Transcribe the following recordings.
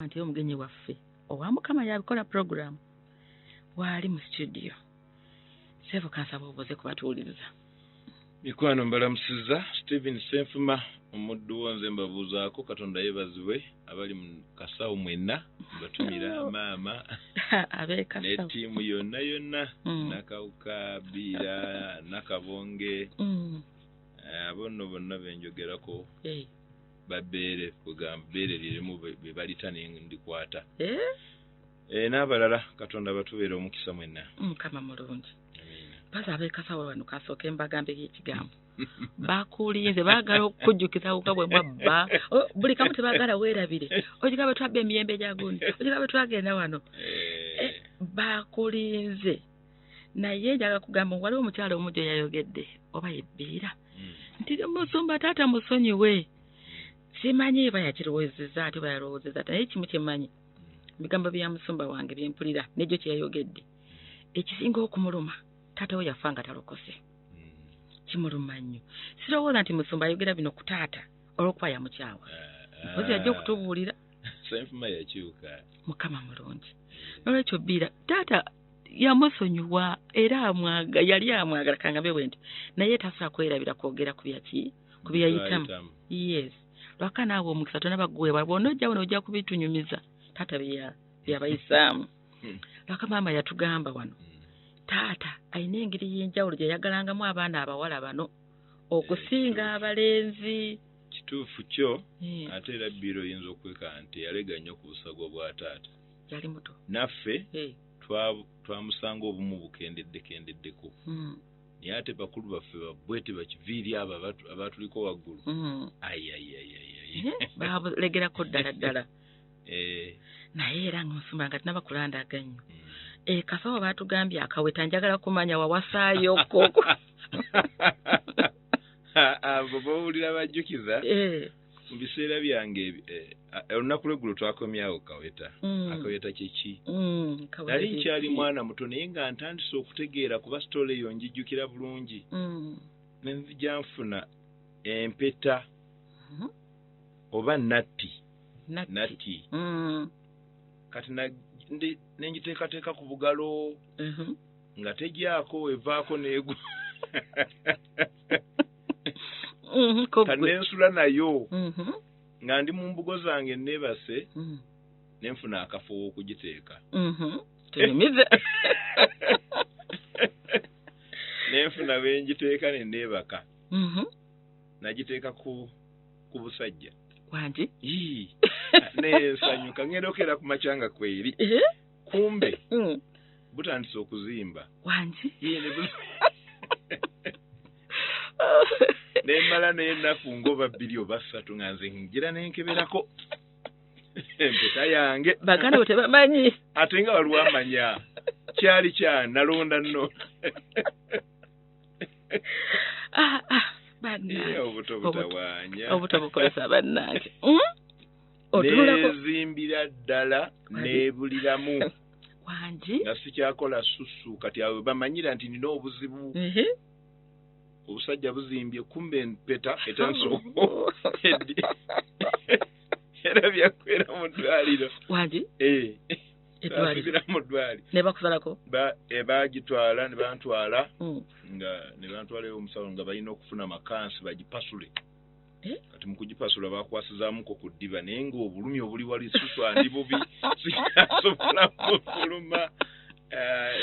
Anti omugenyi waffe owamukama yabikola program wali mu studio sevo kansaba obuze kubatuuliriza. Mikwano mbalamusiza Stephen Senfuma omuddu wanze mbabuuzaako Katonda yeebazibwe abali mu Kasawo mwenna batumira maama abe Kasawo ne tiimu yonna Nakawuka Bira Nakabonge abonno bonna benjogerako babeere kugamba beere lirimu be balitane ndikwata n'abalala Katonda batubeere omukisa mwenna kama mulungi baza abe Kasawo wano kasooke mbagambe ekigambo bakulinze baagala okujjukiza ukabwe mwabba buli kamu tebaagala weerabire okigabe twabba emiyembe gyagundi okigabe twagenda wano bakulinze naye njaga kugamba waliwo omukyalo omujjo yayogedde oba yebbiira nti musumba taata musonyiwe simanyi bayakirowoozeza ate bayarowoozeza naye kimu kyemmanyi bigambo bya musumba wange byempulira nejjo kyeyayogedde ekisinga okumuluma taata we yafa nga talokose kimuluma nnyo sirowooza nti musumba ayogera bino ku taata olw'okuba yamukyawa mpozi yajja okutubuulira Senfuma yakyuka mukama mulungi nolwekyo Bbiira taata yamusonyiwa era yali amwagala kangambe bwe nti naye tasobola kwerabira kwogera ku byayitamu yes lwaka naawe omukisa tona bagwewa bw'ona ojja wano ojja kubitunyumiza taata byabayisaamu lwaka maama yatugamba wano taata ayina engeri y'enjawulo gye yagalangamu abaana abawala bano okusinga abalenzi kituufu kyo ate era Bbiira oyinza okweka nti yalega nnyo ku busago bwa taata yali muto naffe twamusanga obumu bukendeddeko naye ate bakulu baffe babwete bakiviiri abo abatuliko waggulu babulegerako ddala naye era ng'osumba nga tinabakulandaga nnyo Kasawo baatugambye akaweta njagala kumanya wawasaayo koko abo bawulira bajjukiza mu biseera byange olunaku lweggulo twakomyawo kaweta akaweta kyeki nali nkyali mwana muto naye nga ntandise okutegeera kuba sitole eyo njijjukira bulungi nenzija nfuna empeta oba natti kati nenjiteekateeka ku bugalo nga tegyako evaako neegu kanensula nayo nga ndi mu mbugo zange neebase nenfuna akafo w'okugiteeka nenfuna benjiteeka neneebaka nagiteeka ku busajja wangi nensanyuka ngenda okera ku macanga kweri kumbe butandise okuzimba wangi nemmala n'ennaku ng'oba bbiri oba ssatu nga nze ngira nenkeberako empeta yange baganda bwe tebamanyi ate nga waliwo amanya kyali nalonda nno obuto butawaanya obuto bukozesa bannange nezimbira ddala nebuliramu wangi nga sikyakola susu kati awe bamanyira nti nina obuzibu obusajja buzimbye kumbe empeta etansobo era byakwera mu ddwaliro wangi edwaliro mu ddwaliro ne bakusalako baagitwala ne bantwala nga ne bantwala omusawo nga balina okufuna makansi bagipasule kati mu kugipasula bakwasizaamuko ku ddiba naye ng'obulumi obuli wali susu andi bubi sikasobola kuluma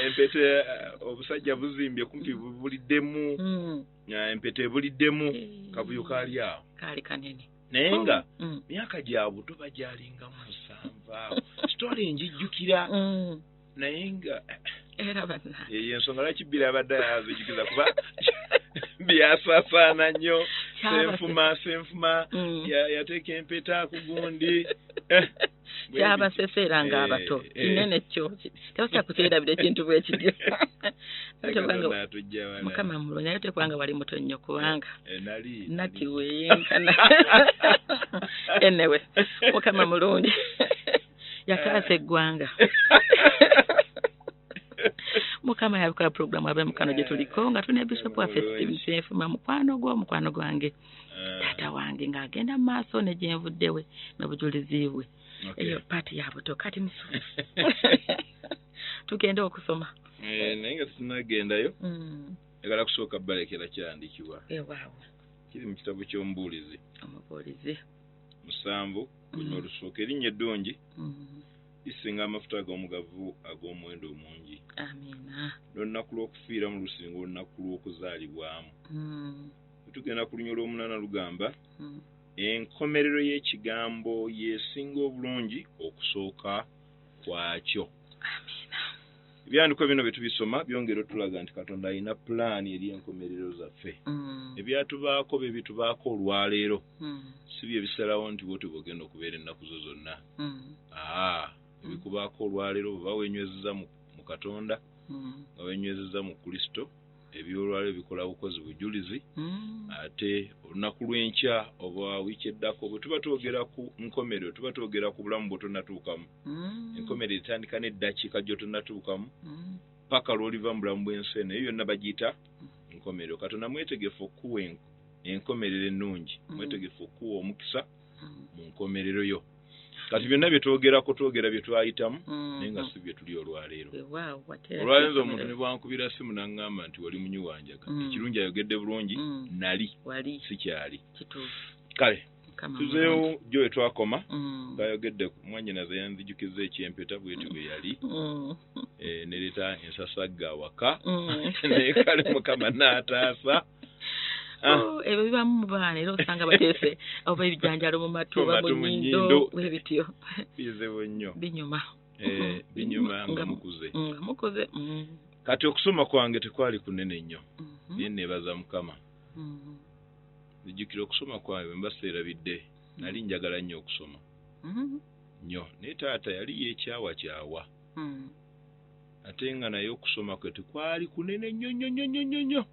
empete obusajja buzimbye kumpi buliddemu empete ebuliddemu kabuyo kaali awo kaali kanene naye nga myaka gyabwe toba gyalinga mu 7 sitole njijjukira naye nga era banna ensonga lwaki Bbiira abadde yazijjukiza kuba byasaasaana nnyo senfuma yateeka empeta ku gundi kyabaseseera ng'abato kinene kyo tebasobola kukyerabira ekintu bwe kityo mukama mulungi naye tekubanga wali muto nnyo kubanga nati weyenkana enewe mukama mulungi yakaasa eggwanga mukama yabikola programu abe mukano gye tuliko nga tune bishop waffe Stephen Senfuma mukwano gwange taata wange ng'agenda mu maaso ne gyenvuddewe n'obujulizi bwe eyo paati ya buto kati musuubuzi tugenda okusoma naye nga tunagendayo egala kusooka balekera kyandikibwa ewaawo kiri mu kitabu ky'omubuulizi omubuulizi 7 kuno olusooka erinnya eddungi lisinga amafuta ag'omugavu ag'omuwendo omungi amiina n'olunaku lw'okufiira mu lusinga olunaku lw'okuzaalibwamu tugenda ku lunya olw'omunaana lugamba enkomerero y'ekigambo yeesinga obulungi okusooka kwakyo amiina ebyandiko bino bye tubisoma byongera otulaga nti Katonda alina pulaani eri enkomerero zaffe ebyatubaako bye bitubaako olwaleero si bye bisalawo nti bwoti bw'ogenda okubeera ennaku zo zonna ebikubaako olwaleero bwe bawenywezeza mu Katonda nga wenywezeza mu Kristo ebyolwaleero bikola bukozi bujulizi ate olunaku lw'enkya oba wiiki eddako bwe tuba twogera ku nkomerero tuba twogera ku bulamu bwe tonnatuukamu enkomerero etandika n'eddakiika gy'otonnatuukamu paka lw'oliva mu bulamu bw'ensi eno eyo yonna bagiyita nkomerero Katonda mwetegefu okuwa enkomerero ennungi mwetegefu okuwa omukisa mu nkomerero yo kati byonna bye twogerako twogera bye twayitamu naye nga si bye tuli olwaleero olwaleero omuntu ne bwankubira simu n'aŋŋamba nti wali munyi wanjaga ekirungi ayogedde bulungi nali sikyali kale tuzeewo gyo we twakoma ng'ayogedde mwannyinaze yanzijukiza ekyempeta bweti bwe yali nereeta ensasagga awaka naye kale Mukama n'ataasa ebyo bibamu mu baana era osanga bateese oba ebijanjalo mu matu oba mu nnyindo bwebityo bizeewo nnyo binyuma nga mukuze kati okusoma kwange tekwali kunene nnyo naye neebaza Mukama nzijjukira okusoma kwange bwe mbaseerabidde nali njagala nnyo okusoma nnyo naye taata yali yeekyawakyawa ate nga naye okusoma kwe tekwali kunene nnyo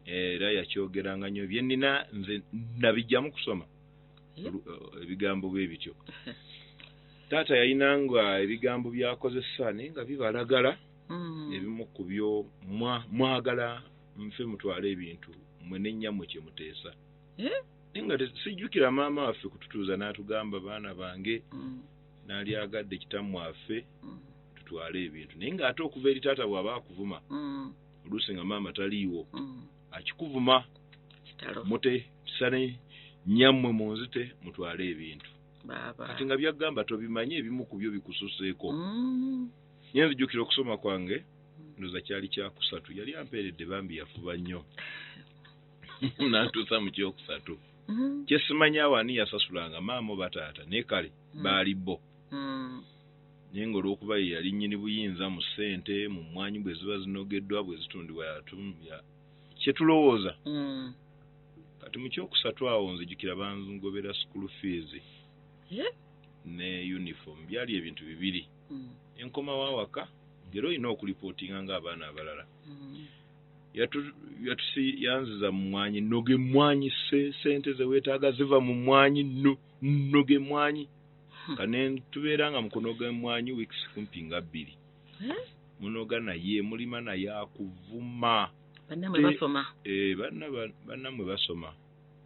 era yakyogeranga nnyo bye nnina nze nabijjamu kusoma ebigambo bwe bityo taata yalinanga ebigambo byakozesa naye nga bibalagala ebimu ku byo mwagala nfe mutwale ebintu mwe n'ennyammwe kye muteesa naye nga sijjukira maama waffe kututuuza n'atugamba baana bange n'ali agadde kitammwe affe tutwale ebintu naye ng'ate okuva eri taata bw'aba akuvuma oluusi nga maama taliiwo akikuvuma mute tisane nyammwe munzite mutwale ebintu kati nga byagamba tobimanye ebimu ku byo bikususeeko nye nzijjukira okusoma kwange ndoza kyali kyakusatu yali ampeeredde bambi yafuba nnyo n'antuusa mu kyokusatu kyesimanyi awo ani yasasulanga maama oba taata naye kale baali bo naye nga olw'okuba ye yali nnyini buyinza mu ssente mu mmwanyi bwe ziba zinogeddwa bwe zitundibwa kyetulowooza kati mu kyokusatu awo nzijukira banzingobera school fees ne uniform byali ebintu bibiri enkoma wawaka ngero olina okulipootinga ng'abaana abalala yanziza mu mmwanyi noge mmwanyi sente ze weetaaga ziva mu mmwanyi noge mmwanyi kane tubeera nga mukunoga mmwanyi weeks kumpi nga 2 munoga naye mulima naye akuvuma bannamwe basoma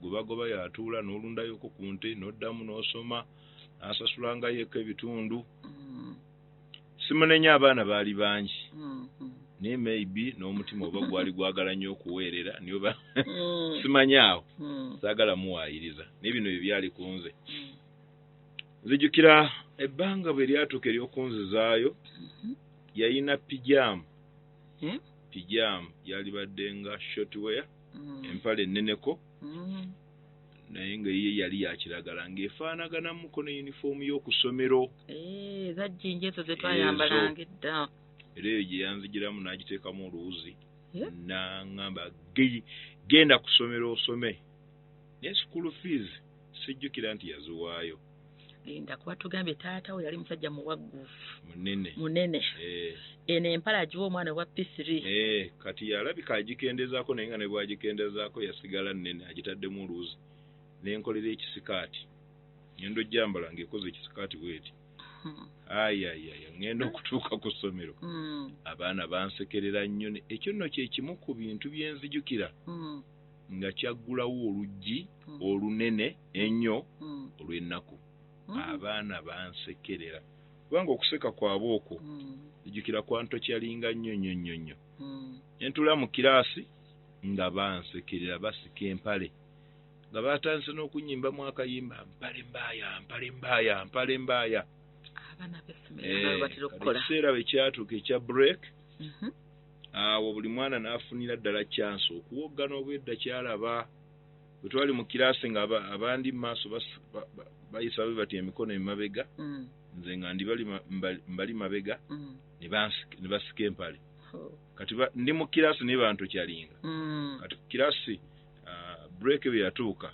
gobagoba yatuula n'olundayoko ku nte n'oddamu n'osoma asasulangayoeko ebitundu simunenya abaana baali bangi naye maybe n'omutima oba gwali gwagala nnyo okuweerera niyoba simanyi awo saagala muwaayiriza naye bino bye byali ku nze nzijukira ebbanga bwe lyatuuka ery'okunzizaayo yalina pijaamu yali badde nga shortwear empale enneneko naye nga ye yali yakiragala ng'efaanaganamuko ne yunifoomu y'okusomero zajjinja ezo ze twayambalanga edda era eyo gye yanzigiramu n'agiteekamu oluwuzi n'aŋŋamba genda ku ssomero osome naye school fees sijjukira nti yaziwaayo linda kuba tugambye taata we yali musajja muwagguufu munene eno empala agiwa omwana wa P3 kati yalabika agikendezaako naye nga ne bwagikendezaako yasigala nnene agitaddemu oluuzi n'enkolera ekisikaati ngendo gyambala ng'ekoze ekisikaati bweti ayayaya ngenda okutuuka ku ssomero abaana bansekerera nnyo ekyo nno kye kimu ku bintu bye nzijukira nga kyaggulawo oluggi olunene ennyo olw'ennaku abaana bansekerera kubanga okuseka kwabwe okwo ejjukira kwanto kyalinga nnyo entula mu kiraasi nga bansekerera basika empale nga batandise n'okunyimba mu akayimba mpale mbaaya abaana b'essomero batera okukola ekiseera bwe kyatuuka ekya break awo buli mwana n'afunira ddala chance okuwoggana obwedda kyalaba bwe twali mu kiraasi nga abandi mu maaso bayisa bati emikono emabega nze nga mbali mabega ne basika empale kati ndi mu kiraasi naye bantu kyalinga kati kiraasi break bwe yatuuka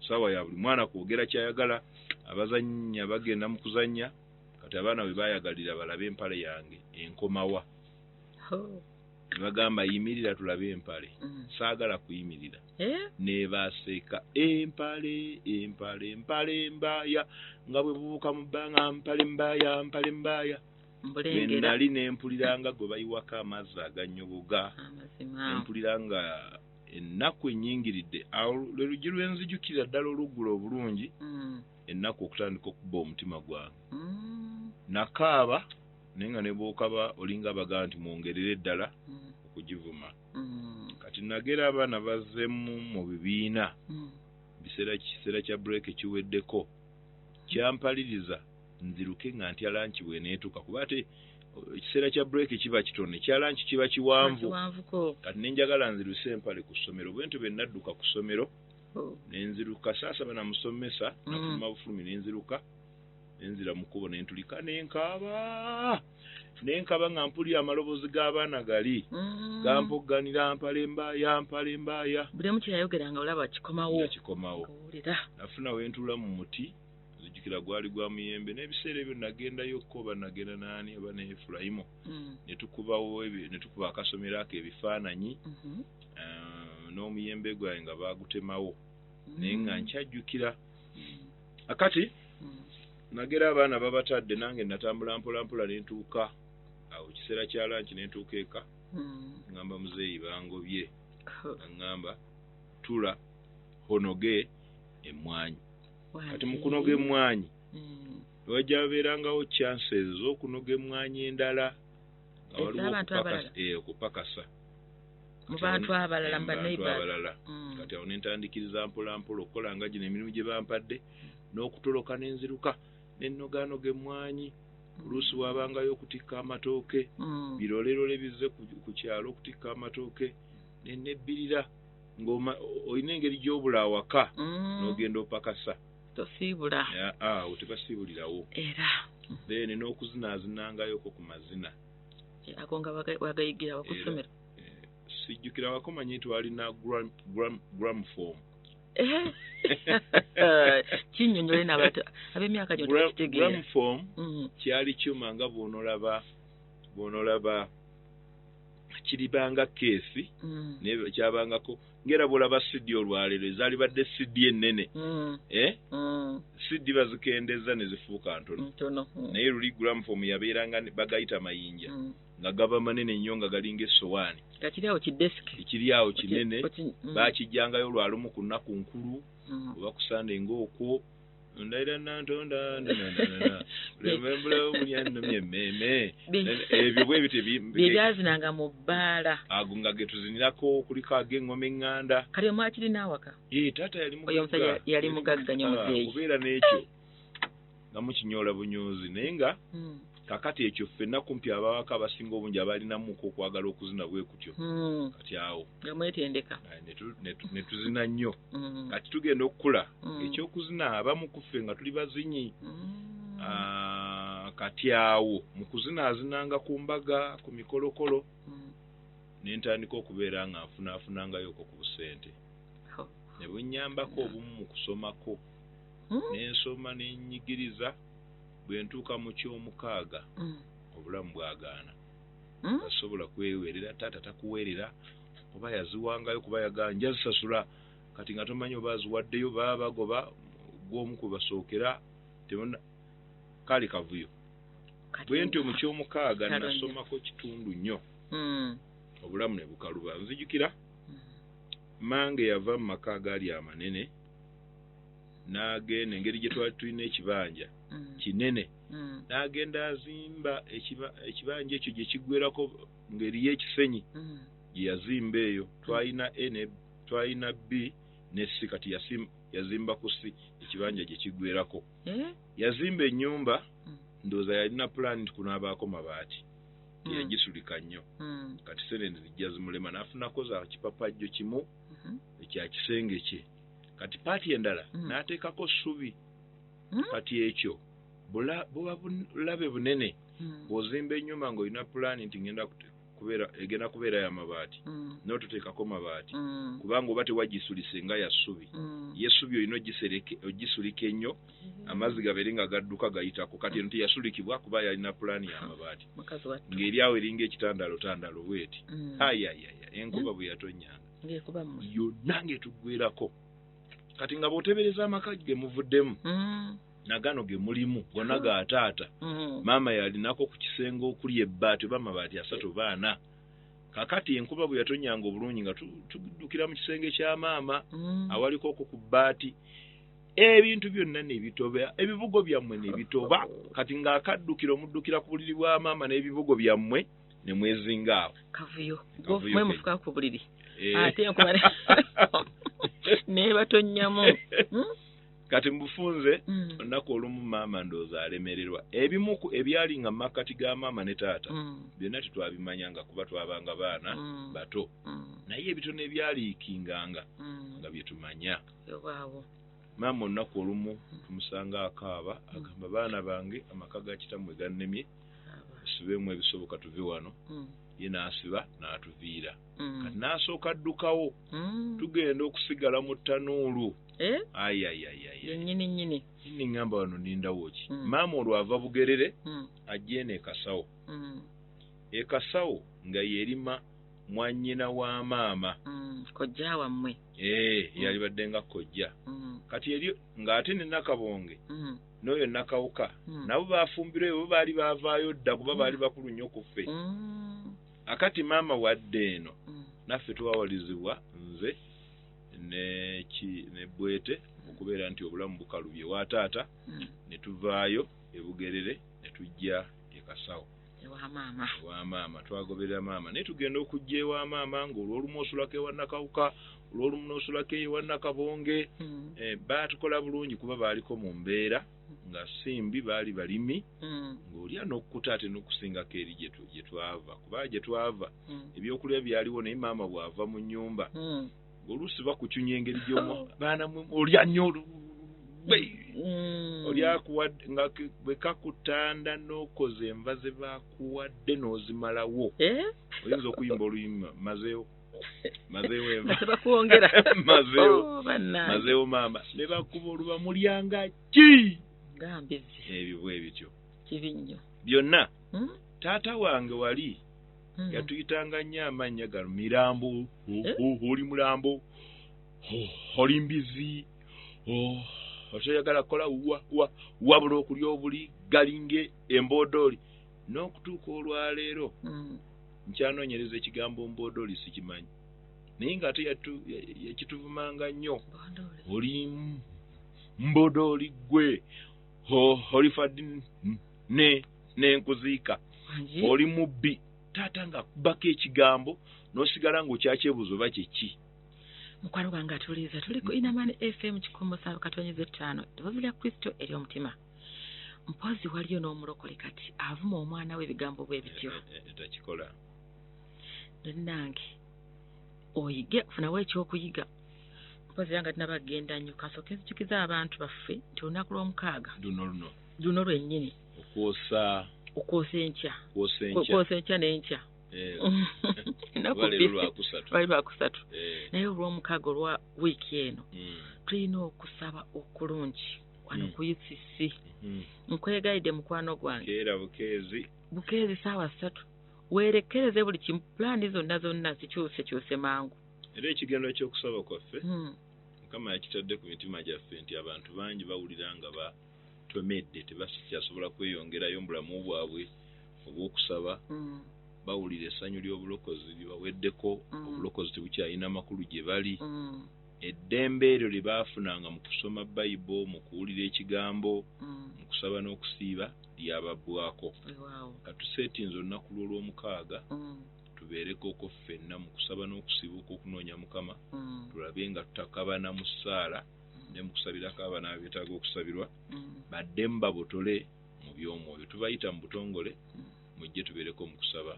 sawa ya buli mwana kwogera kyayagala abazannya bagenda mu kuzannya kati abaana bwe bayagalira balabe empale yange enkomawa bagamba yimirira tulabe empale saagala kuyimirira ne baseka empale mbaaya nga bwe bubuuka mu bbanga mpale mbaaya nali nempuliranga gwe bayiwako amazzi aganyoboga nempuliranga ennaku ennyingiridde awo lwe lugi lwenzijukira ddala oluggulo obulungi ennaku okutandika okubba omutima gwange nakaaba naye nga ne bw'okaba olinga bagaa nti mwongerere ddala okugivuma kati nagera abaana bazzemu mu bibiina kiseera kya break kiweddeko kyampaliriza nziruke nga ntya lanchi bweneetuuka kuba ate ekiseera kya break kiba kitone kya lanchi kiba kiwanvu kati nenjagala nziruse empale ku ssomero bwe ntyo bwe nadduka ku ssomero nenziruka saasa banamusomesa nafuluma bufulumi nenziruka nenzira mu kkubo nentulika nenkaba nga mpulira amaloboozi g'abaana gali gampogganira mpale mbaaya buli emu kirayogeranga olaba kikomawo nafuna wentula mu muti zijjukira gwali gwa muyembe n'ebiseera ebyo nagendayo oba nagenda naani oba ne Efulayimu netukuba akasomero ako ebifaananyi n'omuyembe gwange nga baagutemawo naye nga nkyajjukira akati nagera abaana babatadde nange natambula mpolampola nentuuka awo kiseera kya lanchi nentuuka eka ngamba muzeeyi bangobye ngamba tula honoge emmwanyi kati mu kunoga emmwanyi wajja babeerangawo chances z'okunoga emmwanyi endala nga waliwo okupakasa mu bantu abalala kati awo nentandikiriza mpolampola okukola nga gino emirimu gye bampadde n'okutoloka nenziruka nenoganoga emmwanyi oluusi wabangayo okutikka amatooke birolelole bizze ku kyalo okutikka amatooke nenebbirira ng'olina engeri gy'obula awaka n'ogenda opakasa tosiibula awo tebasiibulirawo era then n'okuzinazinangayoko ku mazina ago nga wagayigira wakusomera sijjukira wakomanyi twalina gramophone kinyonyole n'abato ab'emyaka gyo tekitegeera gramophone kyali kyuma nga bw'onolaba kiribanga keesi naye kyabangako ngera bw'olaba CD olwaleero ezaali badde CD ennene CD bazikendeza ne zifuuka ntono naye luli gramophone yabeeranga bagayita mayinja nga gaba manene nnyo nga galinga essowaani ekiri awo kinene baakijjangayo lwalumu ku nnaku nkulu oba ku Sunday ng'okwo ndaira nantonda remembula obulyannomye meme ebyo bwe bite byazinanga mu bbaala ago nga getuzinirako kuliko ag'engoma eŋŋanda kali omwakiri n'awaka taata yali mugagga nnyo muzeeyi kubeera n'ekyo nga mukinyola bunyoozi naye nga kakati ekyo ffenna kumpi abawaka abasinga obungi abalinamuko okwagala okuzina bwe kutyo kati awo nga mwetendeka netuzina nnyo kati tugenda okukula ekyokuzina abamu ku ffe nga tuli bazinyi kati awo mu kuzinaazinanga ku mbaga ku mikolokolo nentandika okubeera nga nfunaafunangayoko ku busente ne bunnyambako obumu mu kusomako nensoma nennyigiriza bwentuuka mu ky'omukaaga obulamu bwagaana tasobola kwewerera taata takuweerera oba yaziwangayo kuba yaganja zisasula kati nga tomanyi oba aziwaddeyo baba bagoba gw'omu ku basookera kali kavuyo bwentyo mu ky'omukaaga nasomako kitundu nnyo obulamu ne bukaluba nzijukira mange yava mu maka agaali amanene n'agenda engeri gye twali tulina ekibanja kinene n'agenda azimba ekibanja ekyo gye kiggwerako ngeri y'ekisenyi gye yazimba eyo twalina twalina B ne C kati yazimba ku C ekibanja gye kiggwerako yazimba ennyumba ndooza yalina plan kunaabaako mabaati yagisulika nnyo kati senene zijja zimulema n'afunako za kipapajjo kimu ekya kisenge kye kati paati endala n'ateekako ssubi kati ekyo buba bulabe bunene bw'ozimba ennyumba ng'olina pulaani nti egenda kubeera ya mabaati n'ototeekako mabaati kubanga oba tewagisulise nga ya ssubi ye ssubi olina ogisulika ennyo amazzi gabeere nga gadduka gayitako kati eno teyasulikibwa kuba yalina pulaani ya mabaati ng'eri awo eringa ekitandalo bweti ayayaya enkuba bwe yatonyanga yonna ng'etuggwerako kati nga bw'otebereza amaka ge muvuddemu nagano ge mulimu gonna ga taata maama yalinako ku kisenge okuli ebbaati oba mabaati 3 oba 4 kakati enkuba bwe yatonyanga obulungi nga tuddukira mu kisenge kya maama awaliko okwo ku bbaati ebintu byonna nebitoba ebivugo byammwe nebitoba kati ng'akaddukira omuddukira ku buliri bwa maama n'ebivugo byammwe ne mwezingaawo kavuyo mwe mufuka ku buliri ate enkuba nebatonyamu kati mbufunze olunaku olumu maama ndooza alemererwa ebimu ebyali nga makati ga maama ne taata byonna tetwabimanyanga kuba twabanga baana bato naye ebitono ebyaliikinganga nga byetumanya maama olunaku olumu tumusanga akaaba agamba baana bange amaka ga kitammwe gannemye osibemu ebisoboka tuve wano ye n'asiba n'atuviira kati n'asooka addukawo tugenda okusigala mu ttanuulu nyini ngamba wano nindawo ki maama olwo ava Bugerere ajja eno ekasawo ekasawo nga yerima mwannyina wa maama kojja wammwe yali badde nga kojja kati eri ng'ate ne Nakabonge n'oyo Nakawuka nabo baafumbirwa bo baali baavaayo dda kuba baali bakulu nnyo ku ffe akati maama wadde eno naffe twawalizibwa nze ne Bwete okubeera nti obulamu bukalubye wa taata ne tuvaayo e Bugerere ne tujja e Kasawo ewa maama twagoberera maama naye tugenda okujja ewa maama ng'olwolumu osulako ewa Nakawuka olwolumu n'osulako ewa Nakabonge baatukola bulungi kuba baaliko mu mbeera nga simbi baali balimi ng'olya n'okkuta ate n'okusingako eri gye twava kuba gye twava ebyokulya byaliwo naye maama bw'ava mu nnyumba oluusi bakucunya engeri gy'omu baana olya nnyo olyakuwadde nga bwe kakutanda n'okoza enva ze baakuwadde n'ozimalawo oyinza okuyimba oluyimba mazeewo enva tebakwongera mazeewo maama ne bakuba oluba mulyanga ki ebyo bwe bityo kibi nnyo byonna taata wange wali yatuyitanga nnyo amannya gano Mirambo oli Mulambo oli Mbizi otoyagala kukola wabula okulya obuli galinge embodooli n'okutuuka olwaleero nkyanoonyereza ekigambo mbodooli sikimanyi naye ng'ate yakituvumanga nnyo oli mbodooli gwe oli faddi n'enkuziika oli mubbi taata nga kubako ekigambo n'osigala ng'okyakyebuuza oba kyeki mukwano gwange atuliza tuliko Inamani FM 107.5 eddoboozi lya Kristo eri omutima mpozi waliyo n'omulokole kati avuma omwana we ebigambo bwe bityo takikola nange oyige funawo ekyokuyiga mpozi yange tinabagenda nnyo kasooka nzijukiza abantu baffe nti olunaku lw'omukaaga luno lwennyini okwosa enkya n'enkya bali lwakusatu naye olw'omukaaga olwa wiiki eno tulina okusaba okulungi wano ku UCC nkwegayidde mukwano gwange bukeezi ssaawa 3 weerekereze buli kimu pulaani zonna zikyuse mangu era ekigendo ekyokusaba kwaffe Mukama yakitadde ku mitima gyaffe nti abantu bangi bawulira nga batomedde tebakyasobola kweyongerayo mu bulamu bwabwe obw'okusaba bawulira essanyu ly'obulokozi libaweddeko obulokozi tebukyalina makulu gye bali eddembe eryo lye baafunanga mu kusoma Bayibuli, mu kuwulira ekigambo, mu kusaba n'okusiiba lyababbwako. Katuseetinze olunaku lw'Olwomukaaga tubeerekoko ffenna mu kusaba n'okusiiba okw'okunoonya Mukama, tulabe nga tutakabana mu ssaala ne mu kusabirako abaana abeetaaga okusabirwa, baddemu babotole mu by'omwoyo. Tubayita mu butongole, mujje tubeereko mu kusaba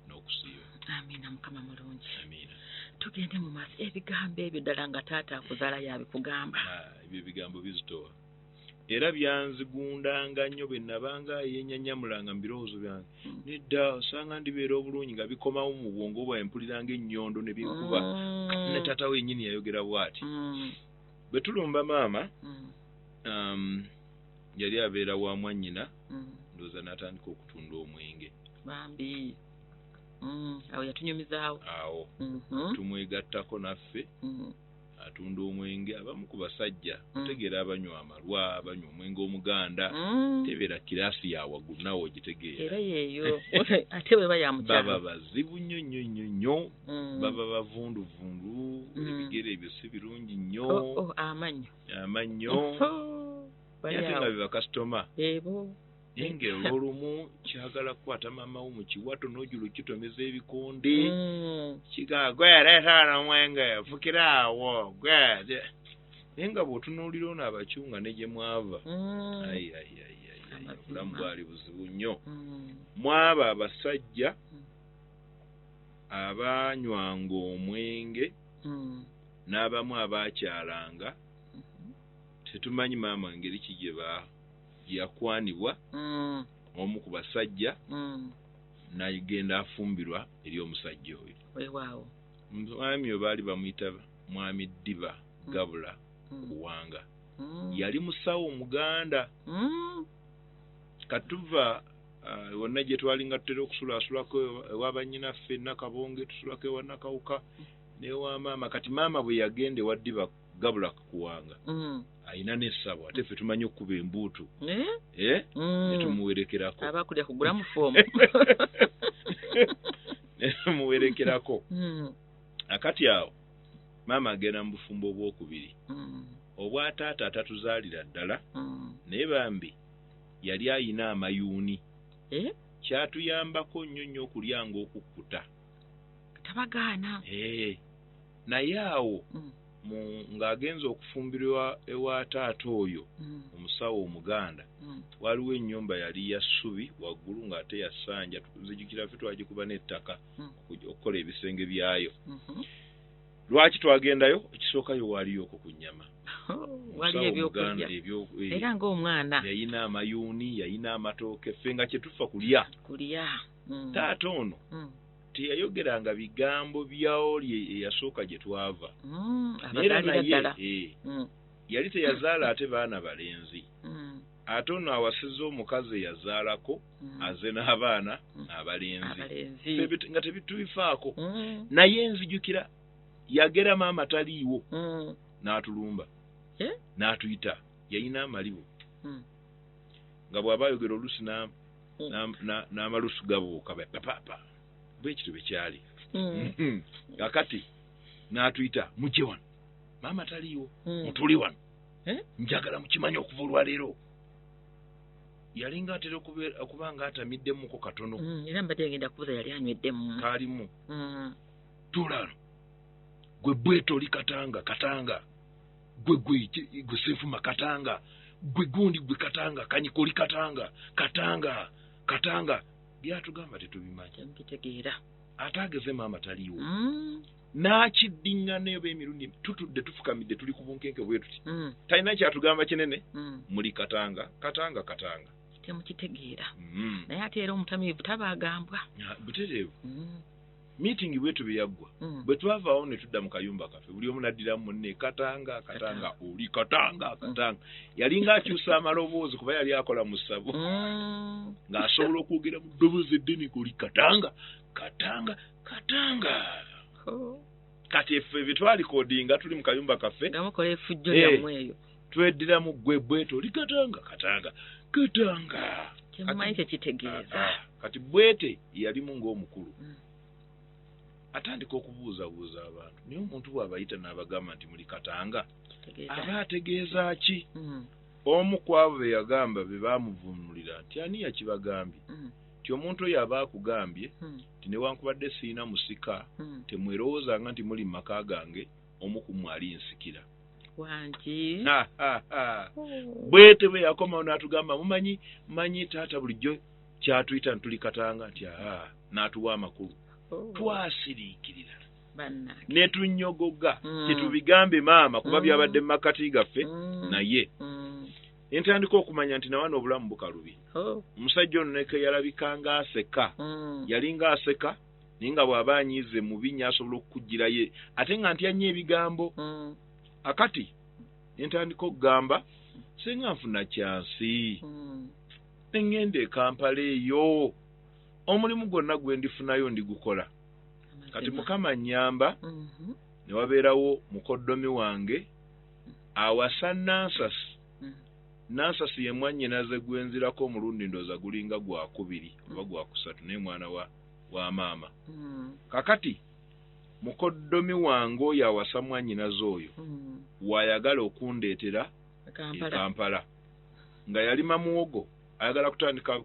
n'okusiiba. Amiina Mukama mulungi. Amiina. Tugende mu maaso ebigambo ebyo ddala nga taata akuzaala yabikugamba. Ebyo ebigambo bizitowa. Era byanzigundanga nnyo bwe nabanga yennyanyamulanga mu birowoozo byange. Nedda osanga ndibeera obulungi nga bikomawo mu bwongo bwange mpuliranga ennyondo ne binkuba. Ne taata wennyini yayogera bw'ati. Bwe tulumba maama, yali abeera wa mwannyina, ndowooza n'atandika okutunda omwenge. Bambi. Awo yatunyumizaawo. Awo. Tumwegattako naffe. Atunda omwenge. Abamu ku basajja otegeera abanywa amalwa, abanywa omwenge omuganda, tebeera kiraasi ya waggulu naawe ogitegeera. Era yeeyo ate bwe bayamukyalo baba bazibu nnyo nnyo nnyo nnyo, baba bavunduvundu, ebigere ebyo si birungi nnyo. Amannyo ate nga be bakasitoma. Nenge olwolumu kyagala kukwata maama wo mu kiwato n'ojula okitomeza ebikonde kigaa gwe leeta wano omwenge fukira awo gwe naye nga bw'otunuulira ono abakyunga ne gye mwava obulamu bwali buzibu nnyo. Mwaba abasajja abanywanga omwenge n'abamu abaakyalanga, tetumanyi maama ngeri ki gye yakwanibwa. Omu ku basajja n'agenda afumbirwa eri omusajja oyo. Weewaawo. Mwami oyo baali bamuyita Mwami Ddiba Gabula Kuwanga. Yali musawo Omuganda. Katuva wonna gye twalinga tutera okusulasulako ew'abannyinaffe Nakabonge, tusulako ewa Nakawuka n'ewa maama. Kati maama bwe yagenda ewa Ddiba Gabula Kuwanga, ayina n'essabo ate ffe tumanyi okkuba embuutu ne tumuwerekerako. Abakulya kugula mu foomu. Ne tumuwerekerako. Akati awo maama agenda mu bufumbo obwokubiri. Obwa taata atatuzaalira ddala, naye bambi yali ayina amayuuni. Kyatuyambako nnyo nnyo okulyanga okukkuta. Tabagaana. Naye awo ng'agenza okufumbirwa ewa taata oyo omusawo Omuganda, waliwo ennyumba yali ya ssubi waggulu ng'ate yassanja, tuzijukira ffe twagikuba n'ettaka okukola ebisenge byayo. Lwaki twagendayo? Ekisookayo waaliyo okwo ku nnyama. Waliyo ebyokulya era ng'omwana yayina amayuuni, yayina amatooke, ffe nga kye tufa kulya. Taata ono teyayogeranga bigambo by'oli eyasooka gye twava. Era naye yali teyazaala ate baana balenzi. Ate ono awasizza omukazi eyazaalako aze n'abaana abalenzi nga tebitubifaako. Naye nzijukira yagera maama taliiwo n'atulumba n'atuyita, yayina amalibu nga bw'aba ayogera oluusi n'amalusu gabuuka papa bwekito bwe kyali. Kakati n'atuyita mujje wano, maama taliiwo, mutuli wano, njagala mukimanya okuva olwaleero. Yalinga atera okuba nga atamiddemuko katono. Era mbadde ngenda kubuuza yali anyweddemu. Kaalimu. Tuula wano, gwe bweto oli katanga, gwe Ssenfuma katanga, gwe gundi gwe katanga, kanyiko oli katanga. Byatugamba tetubimanyi. Mbitegeera. Ate ageze maama taliiwo. N'akiddiŋŋana emirundi tutudde tufukamidde tuli ku bunkenke bwe tuti. Talina kyatugamba kinene. Muli katanga. Temukitegeera. Naye ate era omutamiivu tabaagambwa. Butereevu. Meeting bwetu bwe yaggwa. Bwe twavaawo ne tudda mu kayumba kaffe, buli omu n'addiramu munne katanga, oli katanga. Yalinga akyusa amaloboozi kuba yali akola mu ssabo. Ng'asobola okwogera mu ddoboozi eddene oli katanga. Kati ffe bye twalikodinga tuli mu kayumba kaffe. Nga mukola effujjo lyammwe eyo. Tweddiramu gwe bweto oli katanga. Kyemumanyi tekitegeeza. Kati bwete yalimu ng'omukulu. atandika okubuuzabuuza abantu naye omuntu bw'abayita n'abagamba nti muli Katanga aba ategeeza ki? Omu ku abo be yagamba be baamuvuunulira nti ani yakibagambye nti omuntu oyo aba akugambye nti newankubadde siina musika temwerowoozanga nti muli mu maka gange omu ku mmwe ali nsikira wangi bwete bwe yakomawo n'atugamba mumanyi taata bulijjo kyatuyita ntuli Katanga nti n'atuwa amakulu twasiriikirira ne tunnyogoga tetubigambe maama kuba byabadde mu makati gaffe naye entandika okumanya nti nawana obulamu bukalubi omusajja ono neke yalabikanga aseka yalinga aseka naye nga bw'aba anyiize mu binnya asobola okukugirayo ate nga ntyanya ebigambo akati entandika okugamba singa nfuna kyansi nengenda e Kampala eyo omulimu gwonna gwe ndifunayo ndigukola kati Mukama nnyamba ne wabeerawo mukoddomi wange awasa Nansasi ye mwannyinaze gwenzirako omulundi ndooza gulinga gwakubiri oba gwakusatu naye mwana wa maama kakati mukoddomi wange oyo awasa mwannyinaze oyo wayagala okundeetera e Kampala nga yalima muwogo ayagala kutandika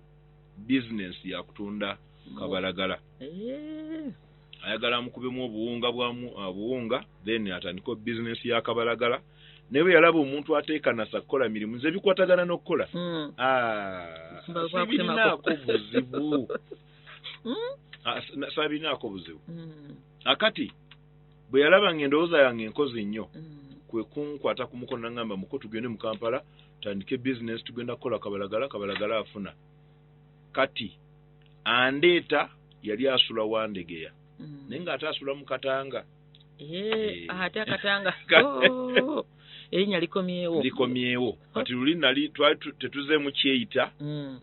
bizinensi ya kutunda kabalagala ayagala mukubemu obuwunga then atandika bizinensi ya kabalagala newe yalaba omuntu ateeka nasa kukola mirimu nze bikwatagana n'okukola sibinaako buzibu sabinaako buzibu akati bwe yalaba ng'endowooza yange enkozi nnyo kwe kunkwata ku mukono n'angamba muko tugende mu Kampala tandike bizinensi tugenda kukola kabalagala afuna kati andeeta yali asula Wandegeya naye ng'ate asula mu Katanga ate Katanga erinnya likomyewo kati luli nali tetuzeemu kyeyita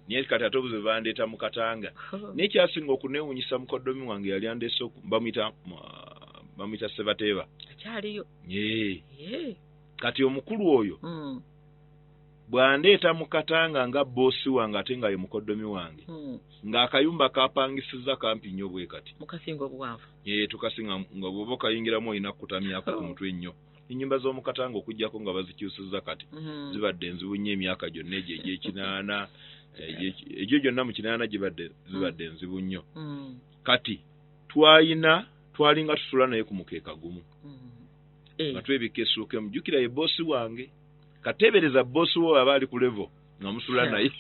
naye kati ate obuze bandeeta mu Katanga naye kyasinga okuneewuunyisa mukoddomi wange yali andeese bamuyita Sebateeba akyaliyo kati omukulu oyo bw'andeeta mu Katanga nga boosi wange ate nga ye mukoddomi wange ng'akayumba kapangisiza kampi nnyo bwe kati mukasinga obuwanvu tukasinga nga bw'oba okayingiramu olina kukutamyako ku mutwe nnyo ennyumba z'omu Katanga okuggyako nga bazikyusiza kati zibadde enzibu nnyo emyaka gyonna egyo egy'ekinaana egyo gyonna mu kinaana zibadde enzibu nnyo kati twalinga tusula naye ku mukeeka gumu nga twebika essuuka emujjukira ye boosi wange kateebereza boosi wo aba ali ku levo nga musula naye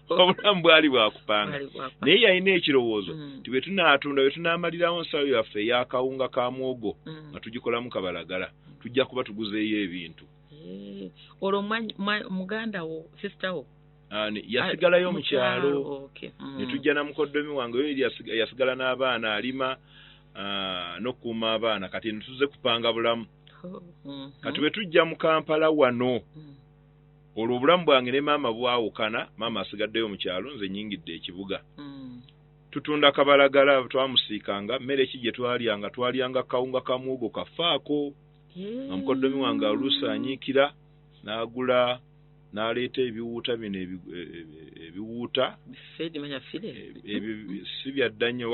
obulamu bwali bwakupanga naye yalina ekirowoozo nti bwe tunaatunda bwe tunaamalirawo nsawo yaffe ey'akawunga ka mwogo nga tugikolamu kabalagala tujja kuba tuguzeeyo ebintu olwo muganda wo sisita wo yasigalayo mu kyalo ne tujja na mukoddomi wange oyo yasigala n'abaana alima n'okukuuma abaana kati netuze kupanga bulamu kati bwe tujja mu Kampala wano olwo obulamu bwange ne maama bwawukana maama asigaddeyo mu kyalo nze nnyingidde ekibuga tutunda kabalagala twamusiikanga mmere ki gye twalyanga kawunga ka muwogo kafaako nga mukoddomi wange oluusi anyiikira n'agula n'aleeta ebiwuuta bino ebiwuuta si byadda nnyo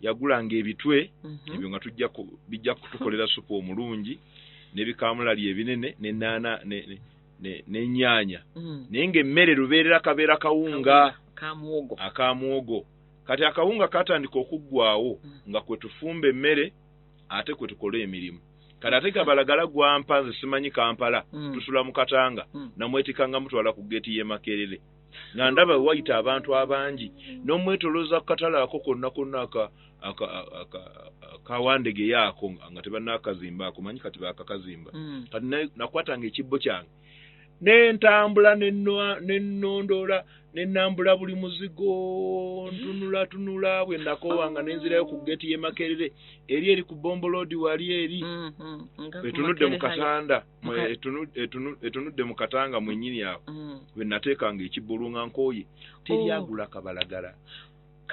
yagulanga ebitwe ebyo nga bijja kutukolera supu omulungi n'ebikamulali ebinene n'ennaana n'ennyaanya naye ng'emmere lubeerera kabeera kawunga akamwogo kati akawunga katandika okuggwaawo nga kwe tufumba emmere ate kwe tukola emirimu kati ate kabalagala gwampa nze simanyi Kampala tusula mu Katanga namwetikanga mutwala ku geeti y'e Makerere nga ndaba wayita abantu abangi n'omwetolooza ku katale ako konna Wandegeya ako nga tebannaakazimba ako manyi kati baakakazimba kati nakwatanga ekibbo kyange n'entambula n'ennondoola n'ennambula buli muzigo ntunula bwe nakowanga n'enzirayo ku geeti y'e Makerere eri ku Bombo Road wali eri etunudde mu Katanda etunudde mu Katanga mwennyini awo bwe nateekanga ekibbulunga nkooye teryagula kabalagala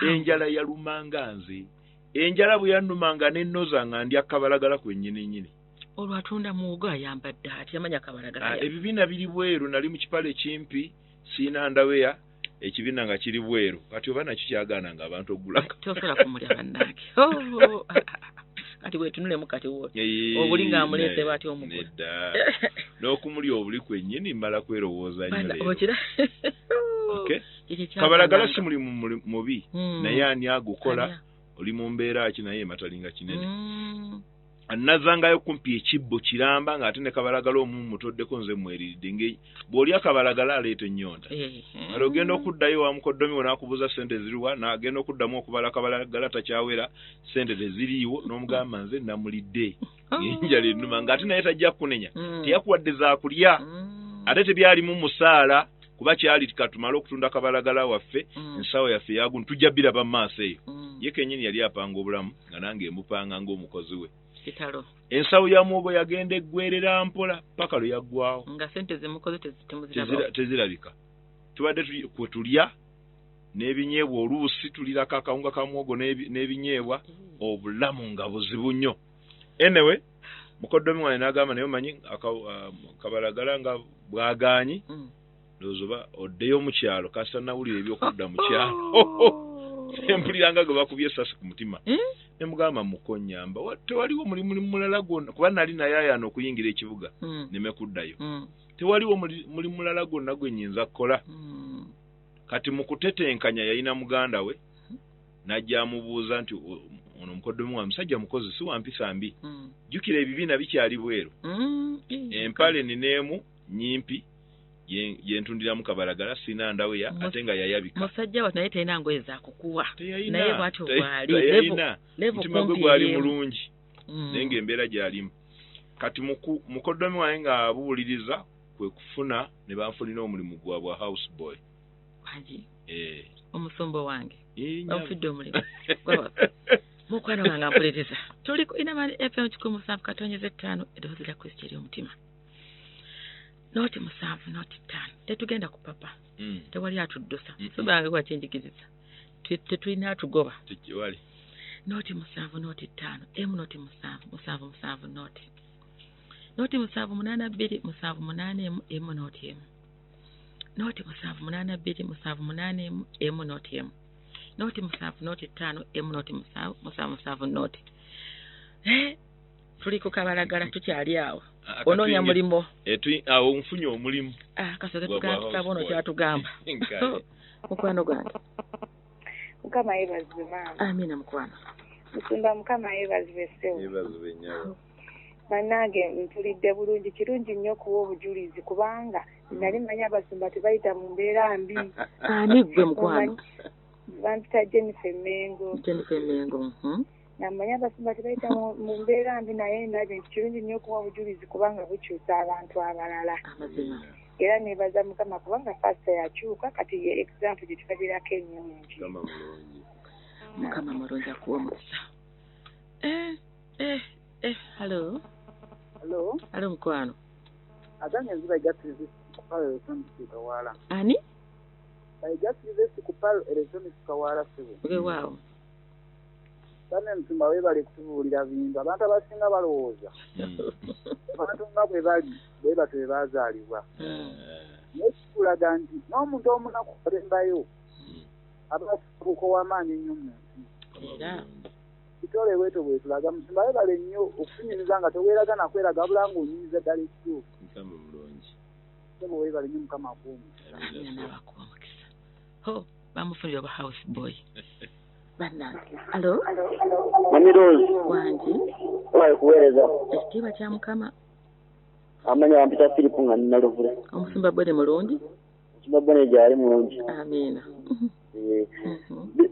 enjala yalumanga nze enjala bwe yannumanga n'ennozanga ndya kabalagala kwennyini olwatunda muwogo ayambadde ati amanya kabalagala ebibiina biri bweru nali mu kipale kimpi siina ndaweya ekibiina nga kiri bweru kati oba nakyo kyagaana nga abantu ogula tosobola kumulya bannange kati bwetunulemu kati obuli nga amuleese bwati omugulu nedda n'okumulya obuli kwennyini mbala kwerowooza nnyo kabalagala si mulimu mubi naye ani agukola oli mu mbeera ki naye matalinga kinene annazangayo kumpi ekibbo kiramba ng'ate ne kabalagala omumu mutoddeko nze mweriridde bw'olya kabalagala aleeta ennyonta kale ogenda okuddayo wa mukoddomi we n'akubuuza ssente ziriwa n'agenda okuddamu okubala kabalagala takyawera ssente teziriiwo n'omugamba nze namulidde enjala ennuma ng'ate naye tajja kukunenya teyakuwadde zaakulya ate tebyalimu musaala kuba kyali katumale okutunda kabalagala waffe ensawo yaffe yagu tujja biraba mu maaso eyo ye kennyini yali apanga obulamu nga nange emupanga ng'omukozi we ensawo ya muwogo yagenda eggwerera mpola paka lwe yaggwawo nga sente zemukoze tezirabika tubadde kwe tulya n'ebinyeebwa oluusi tulirako akawunga ka muwogo n'ebinyeebwa obulamu nga buzibu nnyo anyway mukoddomi wange n'agamba naye omanyi kabalagala nga bwagaanyi ndowooza oddeyo mu kyalo kasita nawulira ebyokudda mu kyalo empuliranga gwe bakubye essasi ku mutima ne mugamba mukonyamba tewaliwo mulimu mulala gwonna kuba nali naye ayana okuyingira ekibuga neme kuddayo tewaliwo mulimu mulala gwonna gwe nnyinza kukola kati mu kutetenkanya yalina muganda we n'ajja amubuuza nti ono mukoddomi wa musajja mukozi si wampisa mbi jjukira ebibiina bikyali bweru empale nineemu nyimpi yentundiramu kabalagala sina ndaweya ate nga yayabika musajja wa naye talina ngoye zakukuwa naye bwatyo bwali mutima gwe gwali mulungi naye ng'embeera gyalimu kati mukoddomi wange ng'abuwuliriza kwe kufuna ne banfunira omulimu gwabwe house boy omusumba wange bamufidde omulimu mukwano wange ampulereza tuliko inamani FM 107.5 eddoboozi lya Kristo ery'omutima noti 7 noti 5 tetugenda ku papa tewali atuddosa sobange kwa kyenjigiriza tetulina atugoba tekiwali noti 7 noti 5 emu noti 7 noti 7 8 emu noti emu noti 7 8 2 emu noti emu noti 7 noti 5 emu noti 7 noti tuli ku kabalagala tukyali awo onoonya mulimo awo nfunye omulimu kasoke tukabono kyatugamba mukwano gwange mukama yeebazibwe maama amina mukwano nsumba mukama yeebazibwe ssewo yeebazibwe nnyabo bannange mpulidde bulungi kirungi nnyo okuwa obujulizi kubanga nali mmanyi abasumba tebayita mu mbeera mbi ani ggwe mukwano bampita Jennifer Mengo namanya abasumba tebayita mu mbeera mbi naye ndaje nti kirungi nnyo okuwa obujulizi kubanga bukyusa abantu abalala era nebaza mukama kubanga fasita yakyuka kati ye example gye tukagirako ennyongi mukama mulungi akuwa omukisa hello mukwano aganye nziba ejatirize kupalo electronics kawala ani ejatirize kupalo electronics kawala sebo waaw bane nsumba webale kutubuulira bintu abantu abasinga balowooza abantu nga bwe bwe bazaalibwa nekikulaga nti n'omuntu omunaku alembayo abafuuka ow'amaanyi ennyo mu nsi era kitole bweto bwetulaga musumba webale nnyo okufunyiriza nga teweeraga nakweraga bula ng'onyinyiza ddala ekituufu sebo webale nnyo mukama akuwumukisa bamufunira oba house boy bannange alo Mami Rose wangi wayi kuweereza ekitiibwa kya mukama amanya wampita Philip nga nina luvule omusumba bwene mulungi omusumba bwene gyali mulungi amiina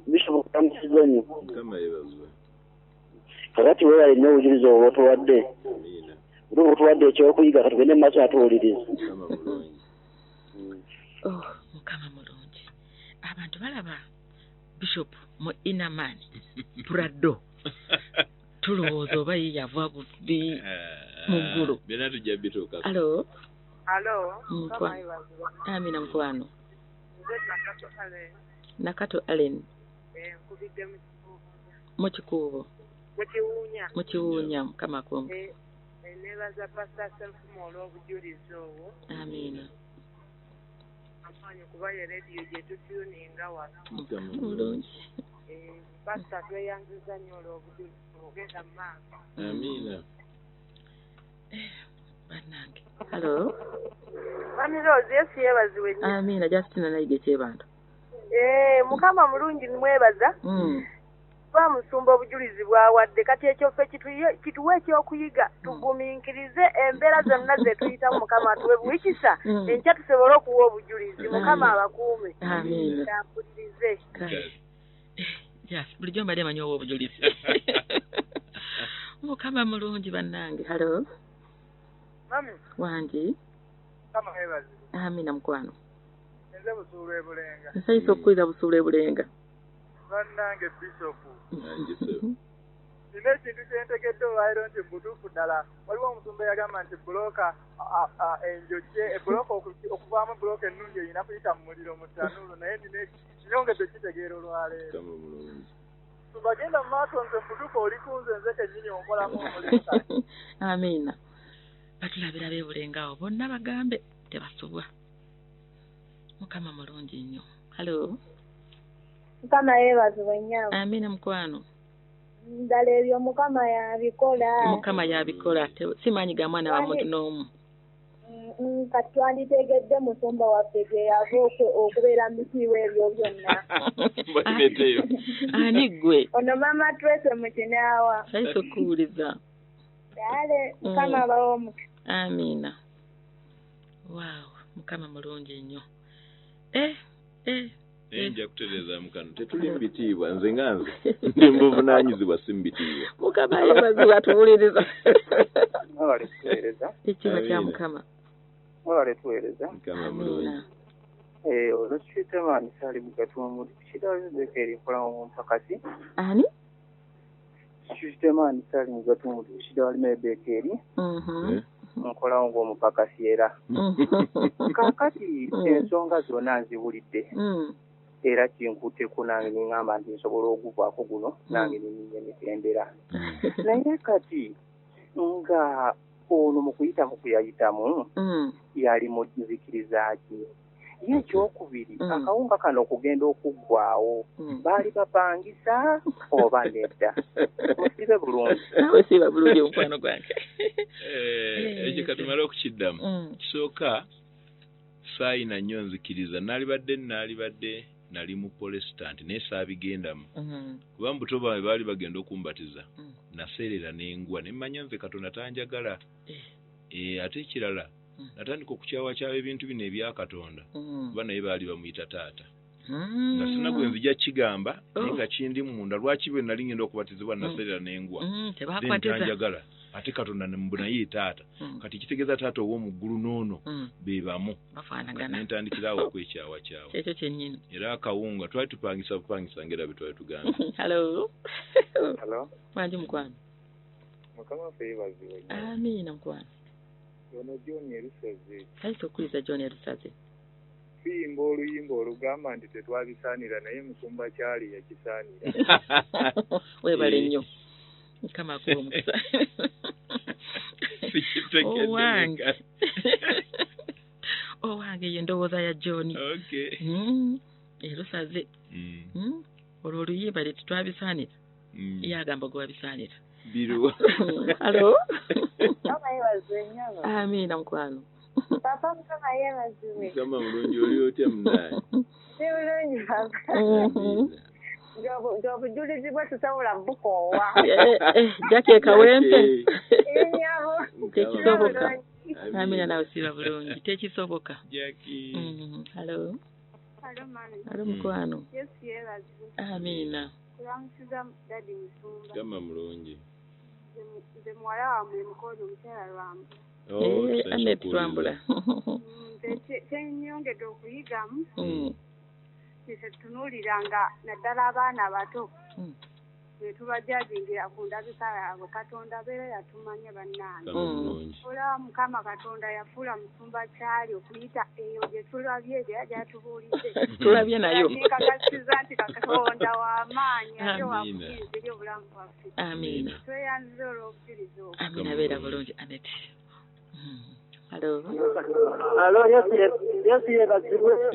Bishop kamusiza nnyo kakati weerale nnyo obujulizi obwo otuwadde otuwadde ekyokuyiga katugende mu maaso natuwuliriza mukama mulungi abantu balaba Bishop mu inamani Prado tulowooza oba ye yava buli mu ggulu byonna tujja bituuka alo amina mukwano Nakato Allen mu kikuubo mu kiwuunya mukama akumu nebaza pastor Selfuma olw'obujulizi obwo amiina amaanyi kuba ye rediyo gye tutuuninga wano. Mulungi. Pasita tweyanziza nnyo olw'obujulizi ogenda mu maaso. Amiina. Bannange. Hello. Mami Rose, Yesu yeebazibwe nnyo. Amiina, Justina Naige Kyebantu. Mukama mulungi nimwebaza. Musumba obujulizi bwawadde kati ekyo ffe kituwe ekyokuyiga tugumiikirize embeera zonna ze tuyitamu Mukama atuwe buwikisa enkya tusobole okuwa obujulizi Mukama abakuume. Amiina. Tampulirize. Yes, bulijjo mbadde manyi owa obujulizi. Mukama mulungi bannange. Hello. Mami. Wangi. Kama webazi. Amiina mukwano. Nze busuulu ebulenga. Nsayisa okukkiriza busuulu ebulenga. Bannange Bishopu. Nina ekintu kyentegedde olwaliro nti butuufu ddala waliwo omusumba yagamba nti bulooka enjogye ebulooka okuvaamu bulooka ennungi erina kuyita mu muliro mu ttanuulu naye kinyongedde kitegeera olwaleero. Tubagenda mu maaso nze butuufu oli kunze nze kennyini onkolamu omulimu. Amiina. Batulabira beebulenga awo bonna bagambe tebasobwa. Mukama mulungi nnyo. Hello. Mukama yeebazibwe nnyo. Amiina mukwano. Ddala ebyo Mukama yabikola. Mukama yabikola. Simanyi ga mwana wa muntu n'omu. Kati twanditegedde musumba waffe gye yava okubeera misiiwa ebyo byonna. Ani ggwe? Ono Mama Tracy mu Kinaawa. Sayisa okuwuliza. Dale Mukama abawe omukisa. Amiina. Wow, Mukama mulungi nnyo. Nja kutereeza mukano tetuli mu bitiibwa nze nga nze ndi muvunaanyizibwa si mu bitiibwa. Mukama yeebazibwa tuwuliriza. Mwebale tuweereza. Ekiba kya Mukama. Mwebale tuweereza. Mukama mulungi. Ono Kiritamaani Saali Mugatumuli Kidawazizeko erikola mu mpakasi. Ani? Kiritamaani Saali Mugatumuli Kidawalima ebeekeri. Nkolawo ng'omupakasi era. Kaakati ensonga zonna nziwulidde. Era kinkutteko nange niŋŋamba nti nsobola oguvaako guno nange ninnye mitendera. Naye kati nga ono mu kuyita mu kuyayitamu yali muzikiriza ki? Ye ekyokubiri akawunga kano okugenda okuggwawo baali bapangisa oba nedda? Musibe bulungi. Nawe siba bulungi omukwano gwange. Ekyo katumale okukiddamu. Kisooka saayina nnyo nzikiriza naalibadde nali mu Protestant naye saabigendamu. Kuba mu buto bwange baali bagenda okumbatiza. Naseerera n'engwa ne mmanya nze Katonda tanjagala. Ate ekirala natandika okukyawakyawa ebintu bino ebya Katonda kuba naye baali bamuyita taata. Nga sina gwe nzija kigamba naye nga kindi munda lwaki bwe nali ngenda okubatizibwa naseerera n'engwa. Tanjagala. Ate Katonda naye taata. Kati kitegeeza taata ow'omu ggulu n'ono be bamu. Bafaanagana. Nentandikirawo okwekyawa. Ekyo kyennyini. Era akawunga twali tupangisa ngera bwe twali tugamba. Hello. Hello. Wangi mukwano. Mukama waffe yeebazibwe nnyo. Amiina mukwano. Ono John Erusaze. Sayisa okuwuliza John Erusaze. Tuyimba oluyimba olugamba nti tetwabisaanira naye musumba kyali yakisaanira. Weebale nnyo. Mukama akuwa omukisa. Owange ye ndowooza ya John. Erusaze. Olwo oluyimba lye tetwabisaanira. Ye agamba gwe wabisaanira. Biruwa. Hello. Mukama yeebazibwe nnyo. Amiina mukwano. Papa Mukama yeebazibwe. Mukama mulungi oli otya munnaye? Si bulungi papa. Obujulizi bwe tusobola bukoowa. Jackie Kawempe. Tekisoboka. Amiina nawe siba bulungi. Tekisoboka. Jackie. Hello. Hello mukwano. Yesu yeebazibwe. Amiina. Kulamusiza Dadi Musumba. Mukama mulungi. Nze muwala wammwe Mukozi omukyala Lwambula. Annette Lwambula. Kyenyongedde okuyigamu. Nze tutunuuliranga naddala abaana abato ne tubajajingira ku ndabika yaabwe. Katonda abeera yatumanya bannange. Olaba Mukama Katonda yafuula Musumba Kyali okuyita eyo gye tulabye era gyatubuulidde. Tulabye nayo. Nkakasiza nti Katonda w'amaanyi ate wakusinza eri obulamu bwaffe. Amiina. Tweyanziza olw'obujulizi obwo. Amiina beera bulungi Annette. Hello. Hello, yes,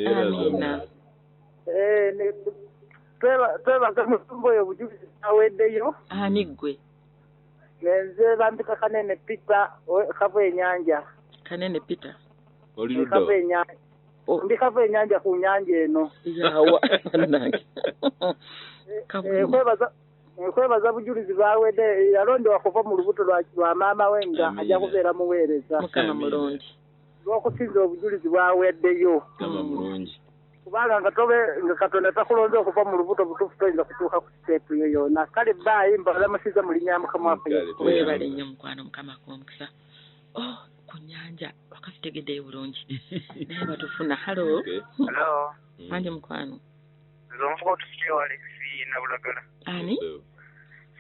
Amina. Twebaka musumba oyo obujulizi aweddeyo. Ani gwe? Nze bambika Kanene Peter kava ennyanja. Kanene Peter. Oli ludda? Kava ennyanja. Ndi kava ennyanja ku nnyanja eno. Yawa nange. Kwebaza bujulizi bwawedde yalondewa kuva mu lubuto lwa maama we nga ajja kubeera muweereza. Mukama mulungi. Lw'okusinza obujulizi bwaweddeyo. Mukama mulungi. Kubanga nga Katonda takulonze okuva mu lubuto butuufu toyinza kutuuka ku siteepu yo yonna. Kale baayi mbalamusiza mu linnya Mukama waffe. Weebale nnyo mukwano Mukama kumukisa. Ku nnyanja wakasitegeddeyo bulungi. Naye batufuna. Halo. Halo. Manje mukwano. Nze omuvuga otusikyewo Alex Nabulagala. Ani?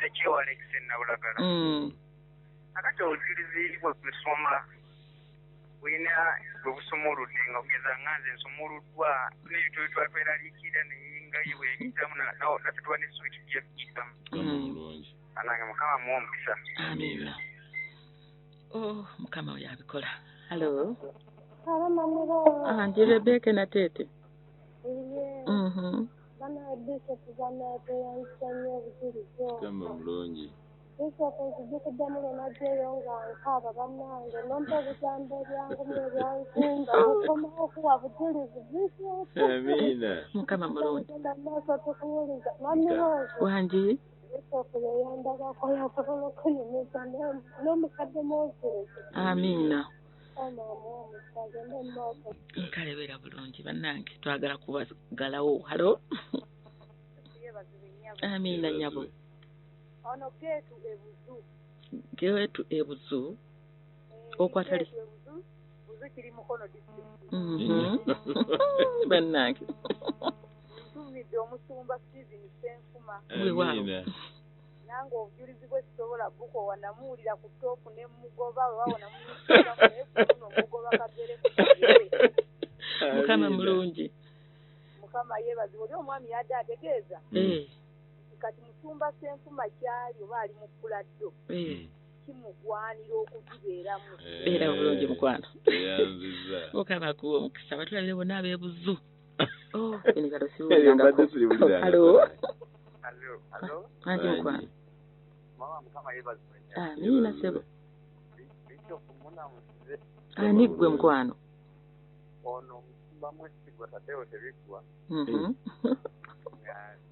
Sekyewo Alex Nabulagala. Akati obujulizi bwesoma bwina bwe busumuludde nga kugeza nga nze nsumuluddwa n'ebintu byetwatweraliikirira naye nga ye weeyitamu natutuwa ne switi gyekiyitamu. Anange Mukama muwa omukisa. Amiina. Mukama oyo abikola. Halo. Ndi Rebecca na Tete. Bana Bishop banateyanisa nnyo obujulizi obwo. Mukama mulungi. Bishop nzijjukidde muno najjeyo nga nkaaba bannange nompa obugambo ebyangumu ebyansinga okomawo okuwa bujulizi Bishop. Amiina. Mukama mulungi. Genda maaso tukuwuliza Namiroozi. Wangi? Bishop yeyandagako yasobola okunyumiza n'omukadde Moses. Amiina. Nkalebera bulungi bannange twagala kubagalawo. Halo. Amiina nyabo. Ono Geetu ebuzu. Okwatali. Buzu kiri mukono district. Bannange. Tumidde omusumba Steven Senfuma. Amiina. Nange obujulizi bwe kisobola buko wanamuwulira ku toopu ne mugoba wawona mugoba kadere. Mukama mulungi. Mukama yeebazibwa oli omwami yadde ategeeza. Kati musumba Senfuma kyali oba ali mu puladdo. Kimugwanira okugibeeramu. Beera bulungi mukwano. Yanziza. Mukama kuwa omukisa batulabire bonna abeebuzu. Halo. Halo. Anti mukwano. Mama Mukama yeebazibwa. Amiina sebo. Bishop munamusize. Ani gwe mukwano? Ono omusumba mwesigwa Tadeo Tebiggwa.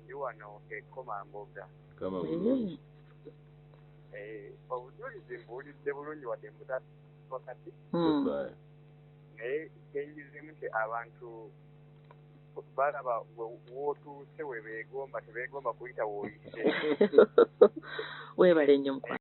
Ndi wano Komamboga. Mukama mulungi. Obujulizi mbuwulidde bulungi wadde mbutatu wakati. Naye kenyizimu nti abantu balaba wootuuse we beegomba tebeegomba kuyita wooyise. Weebale nnyo mukwano.